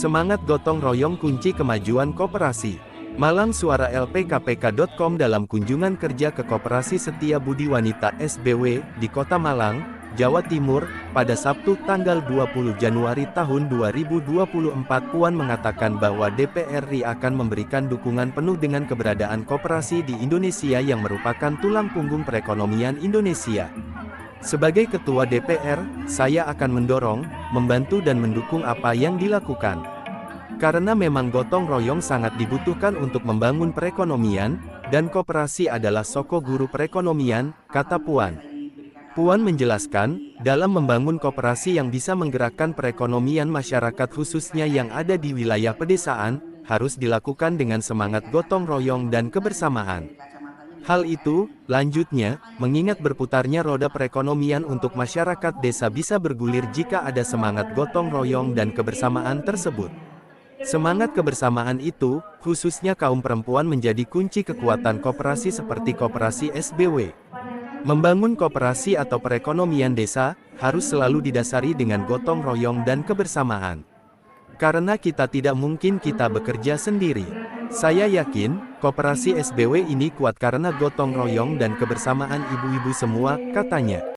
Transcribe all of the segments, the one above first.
Semangat gotong royong kunci kemajuan koperasi. Malang Suara LPKPK.com dalam kunjungan kerja ke Koperasi Setia Budi Wanita SBW di Kota Malang, Jawa Timur, pada Sabtu tanggal 20 Januari tahun 2024. Puan mengatakan bahwa DPR RI akan memberikan dukungan penuh dengan keberadaan koperasi di Indonesia yang merupakan tulang punggung perekonomian Indonesia. Sebagai Ketua DPR, saya akan mendorong, membantu dan mendukung apa yang dilakukan. Karena memang gotong royong sangat dibutuhkan untuk membangun perekonomian, dan koperasi adalah soko guru perekonomian, kata Puan. Puan menjelaskan, dalam membangun koperasi yang bisa menggerakkan perekonomian masyarakat khususnya yang ada di wilayah pedesaan, harus dilakukan dengan semangat gotong royong dan kebersamaan. Hal itu, lanjutnya, mengingat berputarnya roda perekonomian untuk masyarakat desa bisa bergulir jika ada semangat gotong royong dan kebersamaan tersebut. Semangat kebersamaan itu, khususnya kaum perempuan menjadi kunci kekuatan koperasi seperti Koperasi SBW. Membangun koperasi atau perekonomian desa, harus selalu didasari dengan gotong royong dan kebersamaan. Karena kita tidak mungkin kita bekerja sendiri. Saya yakin, Koperasi SBW ini kuat karena gotong royong dan kebersamaan ibu-ibu semua, katanya.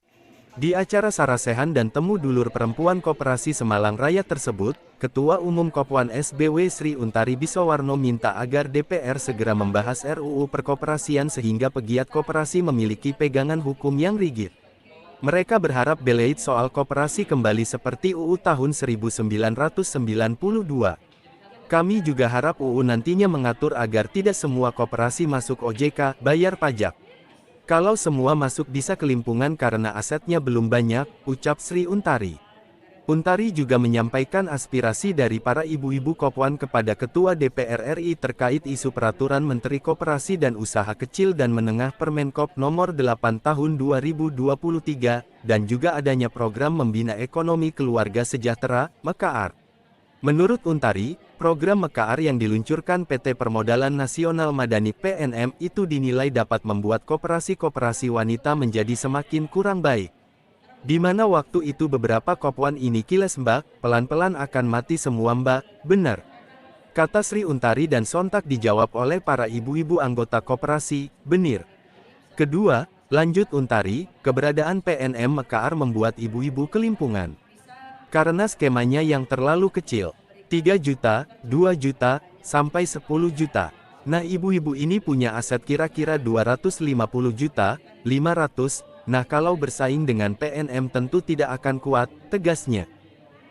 Di acara sarasehan dan temu dulur perempuan Koperasi Semalang Raya tersebut, Ketua Umum Kopwan SBW Sri Untari Bisowarno minta agar DPR segera membahas RUU Perkoperasian sehingga pegiat koperasi memiliki pegangan hukum yang rigid. Mereka berharap beleit soal koperasi kembali seperti UU tahun 1992. Kami juga harap UU nantinya mengatur agar tidak semua koperasi masuk OJK, bayar pajak. Kalau semua masuk bisa kelimpungan karena asetnya belum banyak, ucap Sri Untari. Untari juga menyampaikan aspirasi dari para ibu-ibu Kopwan kepada Ketua DPR RI terkait isu peraturan Menteri Koperasi dan Usaha Kecil dan Menengah Permenkop nomor 8 tahun 2023, dan juga adanya program Membina Ekonomi Keluarga Sejahtera, MEKAR. Menurut Untari, program MEKAR yang diluncurkan PT Permodalan Nasional Madani PNM itu dinilai dapat membuat koperasi-koperasi wanita menjadi semakin kurang baik. Di mana waktu itu beberapa Kopwan ini kiles mbak, pelan-pelan akan mati semua mbak, benar. Kata Sri Untari dan sontak dijawab oleh para ibu-ibu anggota koperasi, benir. Kedua, lanjut Untari, keberadaan PNM MEKAR membuat ibu-ibu kelimpungan. Karena skemanya yang terlalu kecil, 3 juta, 2 juta, sampai 10 juta. Nah ibu-ibu ini punya aset kira-kira 250 juta, 500, nah kalau bersaing dengan PNM tentu tidak akan kuat, tegasnya.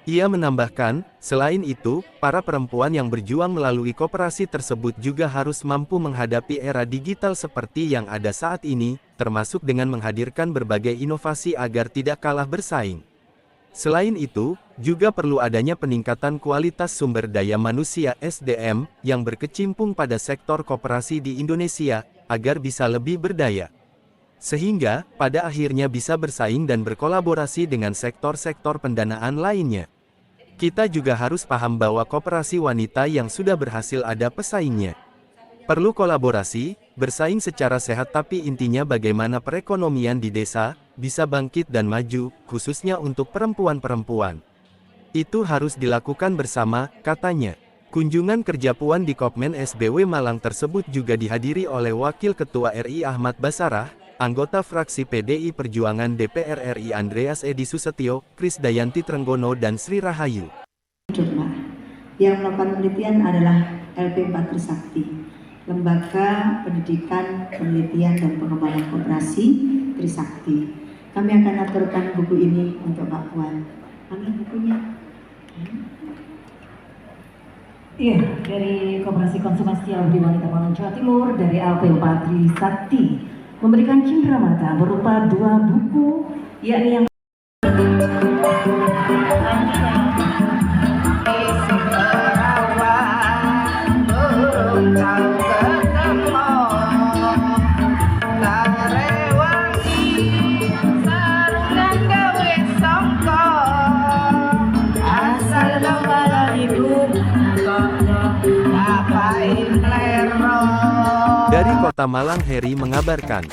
Ia menambahkan, selain itu, para perempuan yang berjuang melalui koperasi tersebut juga harus mampu menghadapi era digital seperti yang ada saat ini, termasuk dengan menghadirkan berbagai inovasi agar tidak kalah bersaing. Selain itu, juga perlu adanya peningkatan kualitas sumber daya manusia (SDM) yang berkecimpung pada sektor koperasi di Indonesia, agar bisa lebih berdaya. Sehingga, pada akhirnya bisa bersaing dan berkolaborasi dengan sektor-sektor pendanaan lainnya. Kita juga harus paham bahwa koperasi wanita yang sudah berhasil ada pesaingnya. Perlu kolaborasi, bersaing secara sehat tapi intinya bagaimana perekonomian di desa bisa bangkit dan maju, khususnya untuk perempuan-perempuan. Itu harus dilakukan bersama, katanya. Kunjungan kerja Puan di Kopmen SBW Malang tersebut juga dihadiri oleh Wakil Ketua RI Ahmad Basarah, anggota fraksi PDI Perjuangan DPR RI Andreas Edi Susetio, Krisdayanti Trenggono dan Sri Rahayu. Yang melakukan penelitian adalah LP4 Trisakti, Lembaga Pendidikan, Penelitian dan Pengembangan Koperasi Trisakti. Kami akan aturkan buku ini untuk Pak Puan. Ambil bukunya. Iya, dari Koperasi Konsumen Setia Budi Wanita Malang Jawa Timur, dari LP4 Trisakti, memberikan cindramata berupa 2 buku, yakni yang Dari Kota Malang Heri mengabarkan.